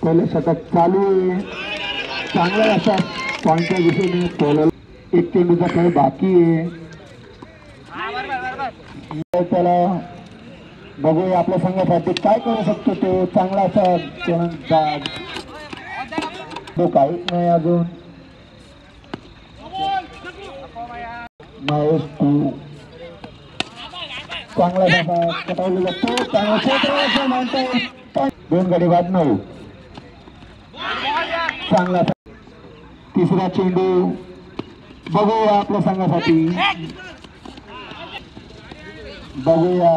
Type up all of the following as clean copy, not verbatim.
पहिले षटक चालू आहे. चांगला असा पॉईंटच्या दिशेने पोहोचला. एक चेंडूचा खेळ बाकी आहे. त्याला बघूया आपल्या संघासाठी काय करू शकतो तो. चांगला असा तो काहीच नाही अजून. महेश तू चांगला कटावलेला तो चांगला म्हणतो. 2 गडी बाद 9. चांगला तिसरा चेंडू बघूया आपल्या संघासाठी. बघूया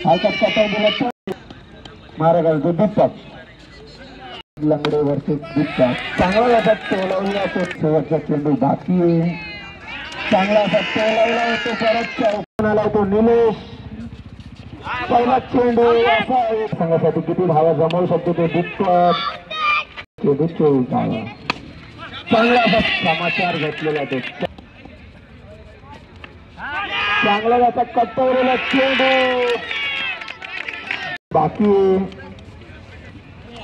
हलकाच कटावलेला मारा घालतो दीपक. लंगडे वरती दीपक चांगला जातात टोलवला तो. शेवटचा चेंडू बाकी आहे. चांगला असा टोलवला होतो परत चौकोनाला तो निलेश. पहिला चेंडू असा संघासाठी किती धावा जमवू शकतो तो दीपक. चेंडू 24 धावा. चांगला असा समाचार घेतलेला तो. चांगला त्याचा कटवलेला चेंडू बाकी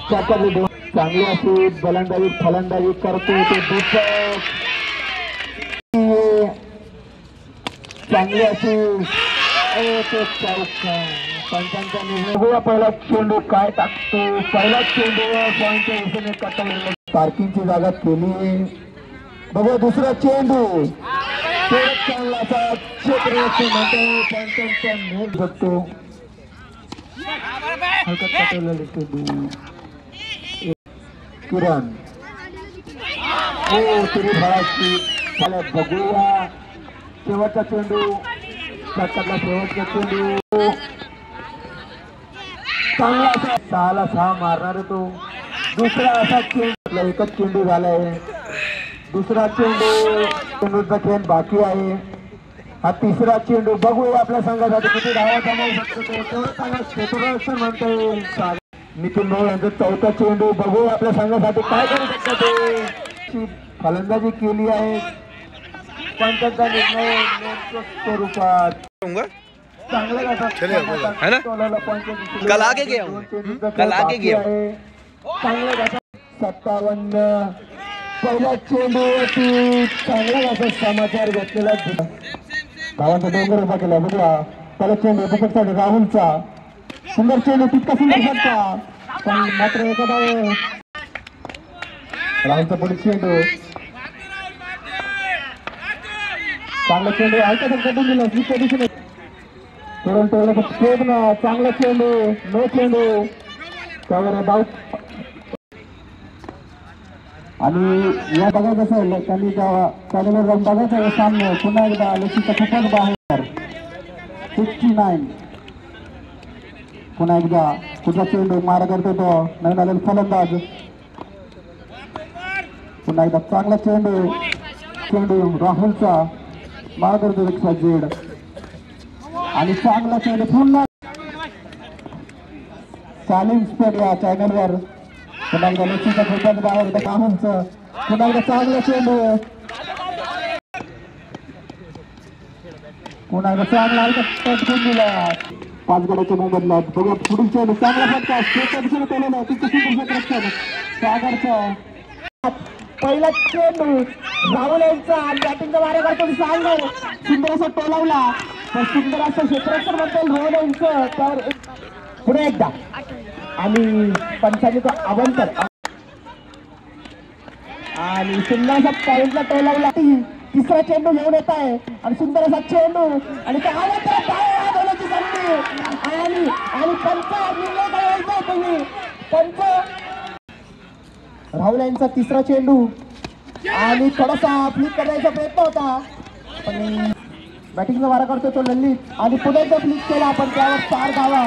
चांगली अशी गोलंदाजी फलंदाजी करतो तो दीपक. चांगली अशी पंचांचा निर्णय. पहिला चेंडू काय टाकतो. पहिला चेंडू पॉईंटच्या दिशेने कटवलेला. पार्किंगची जागा केली आहे. बघा दुसरा चेंडू चांगला असा क्षेत्ररक्षण पंचांचा मेल बघतो. हलकत कटवलेला चेंडू किरण हो तरी फळाची. मला बघूया शेवटचा चेंडू. षटकातला शेवटचा चेंडू चांगला असा 6ला 6 मारणार तो. दुसरा असा चेंडू एकच चेंडू झालाय. दुसरा चेंडूचा खेळ बाकी आहे. हा तिसरा चेंडू बघूया आपल्या संघासाठी किती धावा जमवू शकतो तो. क्षेत्ररक्षण म्हणता येईल. नितीन भाऊ यांचा चौथा चेंडू बघू आपल्या संघासाठी काय करू शकतो. फलंदाजी केली आहे. पंचांचा निर्णय स्वरूपात चांगला कल आगे गया 57. पहिला चेंडू चांगला असा समाचार घेतलेला. धावांचा डोंगर उभा केला. बघूया पहिला चेंडू दीपकसाठी राहुलचा. सुंदर चेंडू तितका सुंदर शकता पण मात्र एखादा राहुलचा पुढे चेंडू चांगला चेंडू ऐका कटून दिला. दुसऱ्या दिशेने टोरंटोला शोधणं. चांगला चेंडू नो चेंडू त्यावर डाऊट. आणि या बघायचं असेल त्यांनी त्याला जाऊन बघायचं सामने. पुन्हा एकदा लसीचा खूपच बाहेर 69. पुन्हा एकदा पुढचा चेंडू मारा करतो तो नवीन आलेला फलंदाज. पुन्हा एकदा चांगला चेंडू राहुलचा मारा करतो रिक्षा जेड. आणि चांगला चेंडू पुन्हा चालीम स्पोर्ट या चॅनलवर. पुन्हा एकदा लसीचा खूपच बाहेर राहुलचं. पुन्हा एकदा चांगला चेंडू. पुन्हा एकदा चांगला पटकून दिला. 5 गड्याच्या मोबदल्यात. बघा पुढील चेंडू चांगला फटका स्टेटच्या दिशेने केलेला. तिथे क्षेत्ररक्षण सागरचं. पहिला चेंडू राहुल यांचा बॅटिंगचा मारा करतो सागर. सुंदर असा टोलावला. सुंदर असं क्षेत्ररक्षण म्हणतो राहुल यांचं. त्यावर पुढे एकदा आणि पंचांनी तो अवंतर आणि सुंदर असा पॉईंटला टोलावला. तिसरा चेंडू घेऊन येत आहे आणि सुंदर असा चेंडू आणि संधी आणि पंच निर्णय करायचा तुम्ही. पंच राहुल यांचा तिसरा चेंडू आणि थोडासा फ्लिक करायचा प्रयत्न होता पण बॅटिंगचा मारा करतो तो ललित आणि पुढे जो फ्लिक केला आपण त्यावर 4 धावा.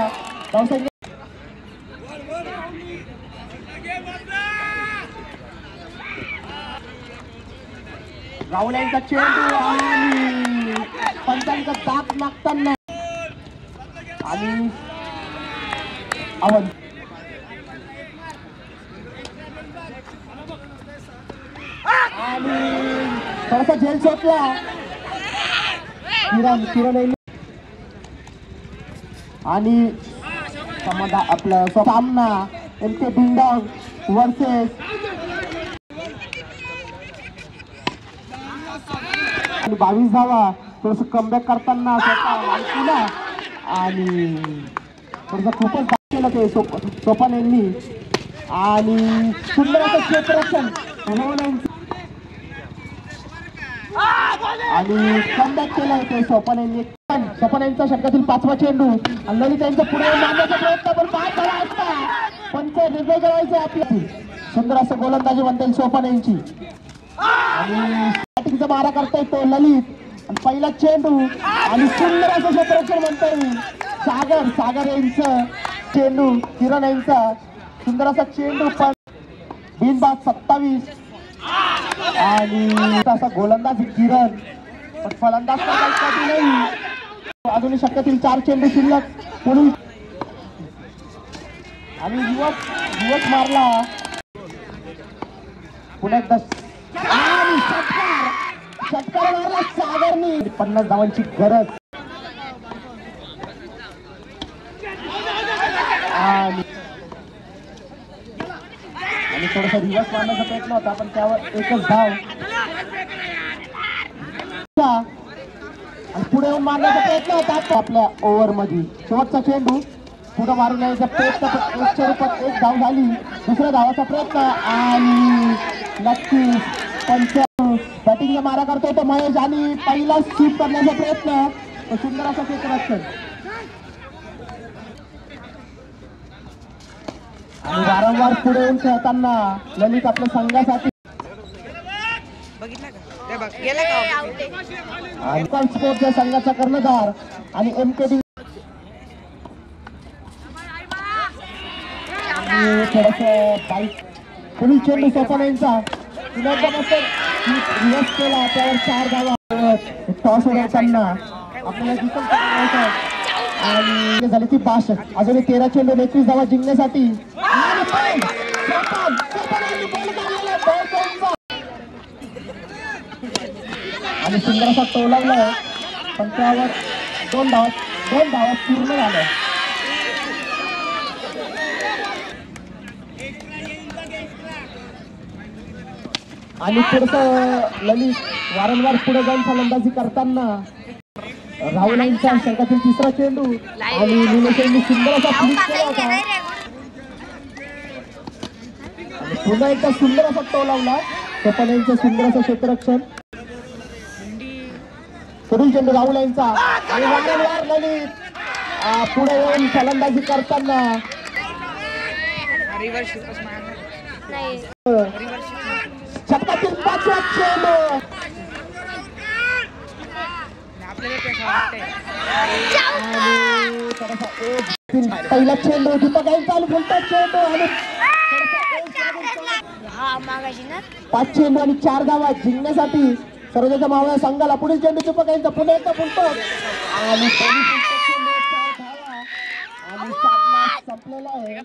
राहुल यांचा चेंडू आणि पंचांचा दाब लागताना आणि अवंत आणि थोडासा झेल सोडला किरण आणि समजा आपला सामना MK डिंगडॉंग वर्सेस आणि 22 धावा. थोडस कमबॅक करताना स्वतः आणि थोडस खूपच केलं ते सोपान यांनी आणि सुंदर असं क्षेत्ररक्षण आणि कमबॅक केलं ते सोपान यांनी. सोपान यांचा षटकातील 5वा चेंडू आणि ललित यांचा पुढे मारण्याचा प्रयत्न पण बाद झाला असता पण ते निर्णय करायचे आपल्याला. सुंदर असं गोलंदाजी म्हणता येईल सोपान यांची आणि बॅटिंगचा मारा करता येतो ललित. पहिला चेंडू आणि सुंदर असं क्षेत्ररक्षण म्हणता येईल सागर यांचं चेंडू किरण यांचा सुंदर असा चेंडू पण बिनबाद 27 आणि असा गोलंदाज किरण पण फलंदाज नाही. अजूनही शक्यतील 4 चेंडू शिल्लक पुढील आणि युवक मारला पुन्हा एकदा आणि षटकार मारला सागरनी. 50 धावांची गरज आणि थोडासा रिवर्स मारण्याचा प्रयत्न होता पण त्यावर एकच धाव आणि पुढे येऊन मारण्याचा प्रयत्न होता आपल्या ओव्हर मध्ये. शेवटचा चेंडू पुढे मारून यायचा प्रयत्न पण 1च्या रूपात 1 धाव झाली. दुसऱ्या धावाचा प्रयत्न आणि नक्कीच बॅटिंगचा मारा करतोय तो महेश आणि पहिला स्वीप करण्याचा प्रयत्न सुंदर असा क्षेत्ररक्षण आणि वारंवार पुढे येऊन खेळताना ललित आपल्या संघासाठी स्पोर्टच्या संघाचा कर्णधार आणि MK थोडस बाईक पुढील चेंडू सोपान यांचा रिवर्स केला त्यावर 4 धावा. टॉस उडवताना आपल्याला आणि झाली ती 62. अजून 13 चेंडू 21 धावा जिंकण्यासाठी आणि सुंदर असा टोलावला पण त्यावर 2 धावा पूर्ण झाल्या. आणि थोडस ललित वारंवार पुढे जाऊन फलंदाजी करताना राहुल यांचा षटकातील 3रा चेंडू आणि निलेश यांनी सुंदर असा फ्लिक केला होता आणि पुन्हा एकदा सुंदर असा टोलावला. सोपान यांचं सुंदर असं क्षेत्ररक्षण. पुढील चेंडू राहुल यांचा आणि वारंवार ललित पुढे येऊन फलंदाजी करताना षटकातील 5वा चेंडू पहिला चेंडू दीपक चालू बोलतात चेंडू आणि 5 चेंडू आणि 4 धावा जिंकण्यासाठी सर्वोदयच्या मावळ्या संघाला. पुढील चेंडू दीपक यांचा पुन्हा एकदा बोलतो आणि संपलेला आहे.